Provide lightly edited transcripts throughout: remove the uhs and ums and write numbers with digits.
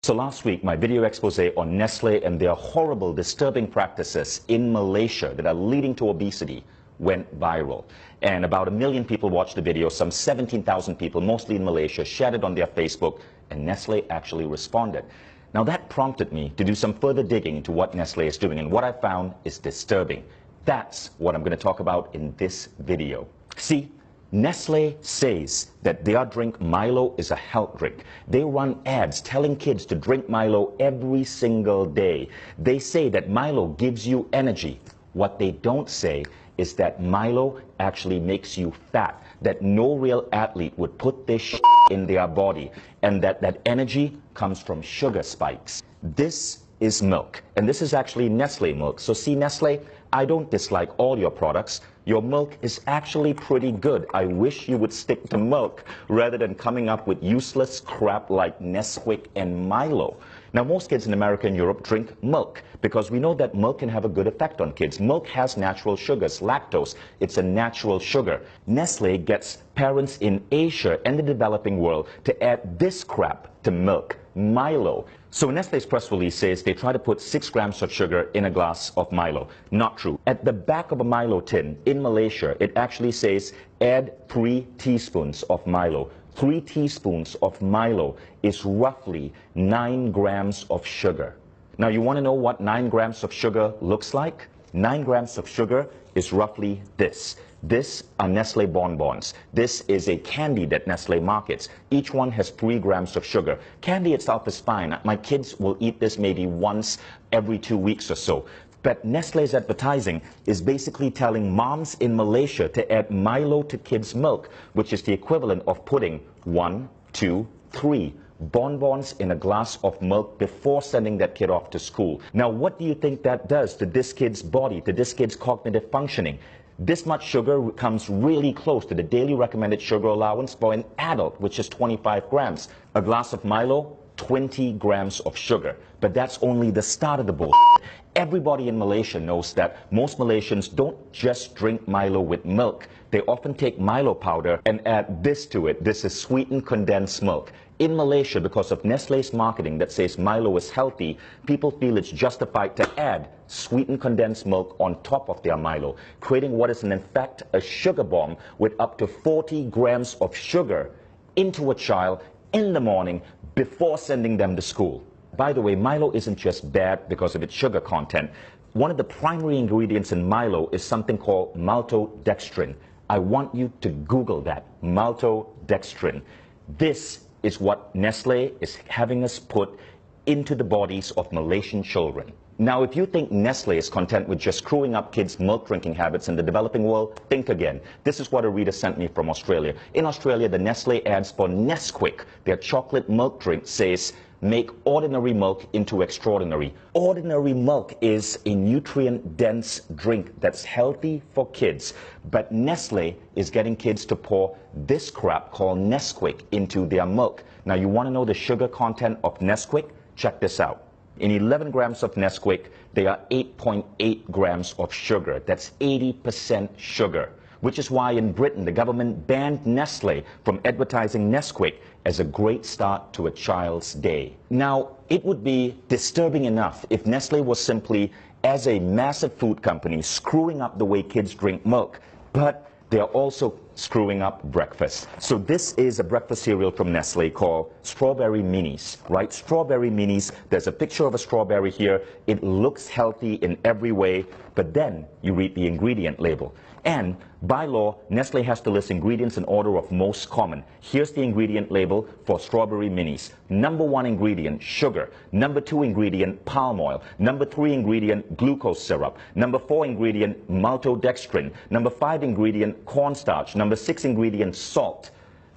So last week, my video expose on Nestle and their horrible, disturbing practices in Malaysia that are leading to obesity went viral. And about 1 million people watched the video. Some 17,000 people, mostly in Malaysia, shared it on their Facebook, and Nestle actually responded. Now that prompted me to do some further digging into what Nestle is doing, and what I found is disturbing. That's what I'm going to talk about in this video. See, Nestle says that their drink Milo is a health drink. They run ads telling kids to drink Milo every single day. They say that Milo gives you energy. What they don't say is that Milo actually makes you fat, that no real athlete would put this in their body, and that energy comes from sugar spikes. This is milk, and this is actually Nestle milk. So see, Nestle, I don't dislike all your products. Your milk is actually pretty good. I wish you would stick to milk rather than coming up with useless crap like Nesquik and Milo. Now, most kids in America and Europe drink milk because we know that milk can have a good effect on kids. Milk has natural sugars, lactose. It's a natural sugar. Nestle gets parents in Asia and the developing world to add this crap to milk, Milo. So Nestle's press release says they try to put 6 grams of sugar in a glass of Milo. Not true. At the back of a Milo tin in Malaysia, it actually says add 3 teaspoons of Milo. 3 teaspoons of Milo is roughly 9 grams of sugar. Now you want to know what 9 grams of sugar looks like? 9 grams of sugar is roughly this. This are Nestle bonbons. This is a candy that Nestle markets. Each one has 3 grams of sugar. Candy itself is fine. My kids will eat this maybe once every 2 weeks or so. But Nestle's advertising is basically telling moms in Malaysia to add Milo to kids' milk, which is the equivalent of putting 1, 2, 3 bonbons in a glass of milk before sending that kid off to school. Now, what do you think that does to this kid's body, to this kid's cognitive functioning? This much sugar comes really close to the daily recommended sugar allowance for an adult, which is 25 grams. A glass of Milo, 20 grams of sugar. But that's only the start of the bullshit. Everybody in Malaysia knows that most Malaysians don't just drink Milo with milk. They often take Milo powder and add this to it. This is sweetened condensed milk. In Malaysia, because of Nestle's marketing that says Milo is healthy, people feel it's justified to add sweetened condensed milk on top of their Milo, creating what is in fact a sugar bomb with up to 40 grams of sugar into a child in the morning before sending them to school. By the way, Milo isn't just bad because of its sugar content. One of the primary ingredients in Milo is something called maltodextrin. I want you to Google that, maltodextrin. This is what Nestle is having us put into the bodies of Malaysian children. Now, if you think Nestle is content with just screwing up kids' milk drinking habits in the developing world, think again. This is what a reader sent me from Australia. In Australia, the Nestle ads for Nesquik, their chocolate milk drink, says, make ordinary milk into extraordinary. Ordinary milk is a nutrient-dense drink that's healthy for kids. But Nestle is getting kids to pour this crap called Nesquik into their milk. Now, you want to know the sugar content of Nesquik? Check this out. In 11 grams of Nesquik, there are 8.8 grams of sugar. That's 80% sugar, which is why in Britain the government banned Nestle from advertising Nesquik as a great start to a child's day. Now, it would be disturbing enough if Nestle was simply, as a massive food company, screwing up the way kids drink milk, but they're also screwing up breakfast. So this is a breakfast cereal from Nestle called Strawberry Minis, right? Strawberry Minis, there's a picture of a strawberry here. It looks healthy in every way, but then you read the ingredient label. And by law, Nestle has to list ingredients in order of most common. Here's the ingredient label for Strawberry Minis. Number 1 ingredient, sugar. Number 2 ingredient, palm oil. Number 3 ingredient, glucose syrup. Number 4 ingredient, maltodextrin. Number 5 ingredient, cornstarch. Number 6 ingredient, salt.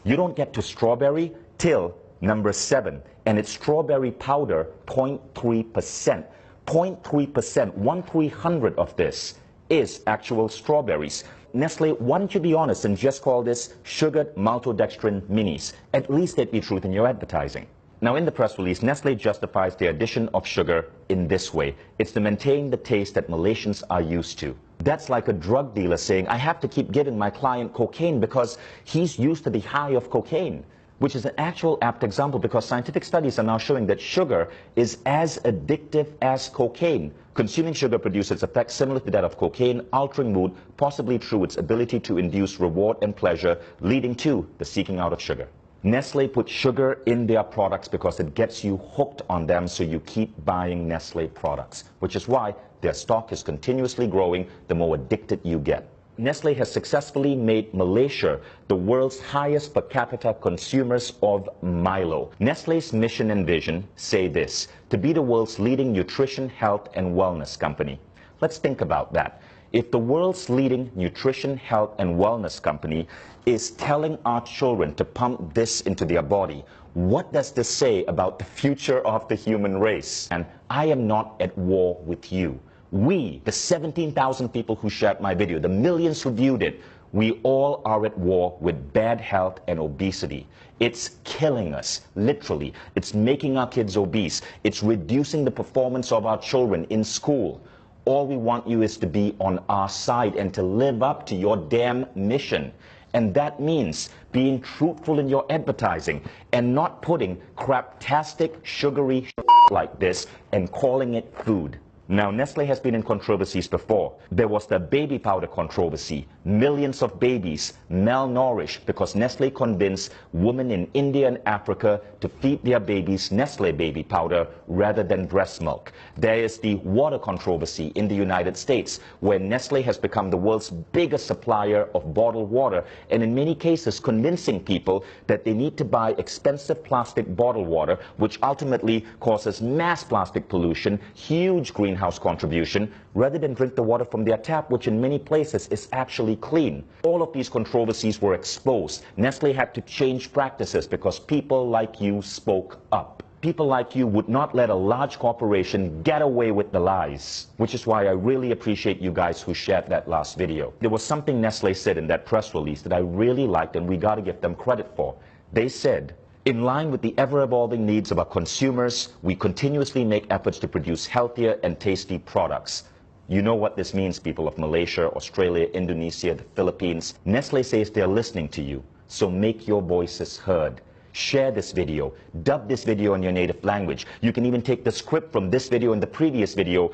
You don't get to strawberry till number 7, and it's strawberry powder, 0.3%. 0.3%, 1/300 of this is actual strawberries. Nestle, why don't you be honest and just call this sugared maltodextrin minis? At least there'd be truth in your advertising. Now, in the press release, Nestle justifies the addition of sugar in this way. It's to maintain the taste that Malaysians are used to. That's like a drug dealer saying, I have to keep giving my client cocaine because he's used to the high of cocaine. which is an actual apt example because scientific studies are now showing that sugar is as addictive as cocaine. Consuming sugar produces effects similar to that of cocaine, altering mood, possibly through its ability to induce reward and pleasure, leading to the seeking out of sugar. Nestle puts sugar in their products because it gets you hooked on them, so you keep buying Nestle products, which is why their stock is continuously growing the more addicted you get. Nestle has successfully made Malaysia the world's highest per capita consumers of MILO. Nestle's mission and vision say this: to be the world's leading nutrition, health, and wellness company. Let's think about that. If the world's leading nutrition, health, and wellness company is telling our children to pump this into their body, what does this say about the future of the human race? And I am not at war with you. We, the 17,000 people who shared my video, the millions who viewed it, we all are at war with bad health and obesity. It's killing us, literally. It's making our kids obese. It's reducing the performance of our children in school. All we want you is to be on our side and to live up to your damn mission. And that means being truthful in your advertising and not putting craptastic, sugary like this and calling it food. Now, Nestle has been in controversies before. There was the baby powder controversy. Millions of babies malnourished because Nestle convinced women in India and Africa to feed their babies Nestle baby powder rather than breast milk. There is the water controversy in the United States, where Nestle has become the world's biggest supplier of bottled water, and in many cases convincing people that they need to buy expensive plastic bottled water, which ultimately causes mass plastic pollution, huge greenhouse contribution, rather than drink the water from their tap, which in many places is actually clean. All of these controversies were exposed. Nestle had to change practices because people like you spoke up. People like you would not let a large corporation get away with the lies, which is why I really appreciate you guys who shared that last video. There was something Nestle said in that press release that I really liked, and we got to give them credit for. They said, in line with the ever-evolving needs of our consumers, we continuously make efforts to produce healthier and tasty products. You know what this means, people of Malaysia, Australia, Indonesia, the Philippines. Nestle says they're listening to you, so make your voices heard. Share this video, dub this video in your native language. You can even take the script from this video and the previous video,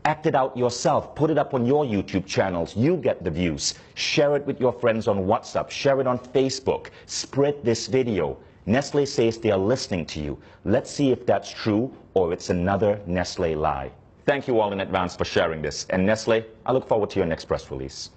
act it out yourself, put it up on your YouTube channels. You get the views. Share it with your friends on WhatsApp, share it on Facebook, spread this video. Nestle says they are listening to you. Let's see if that's true or it's another Nestle lie. Thank you all in advance for sharing this. And Nestle, I look forward to your next press release.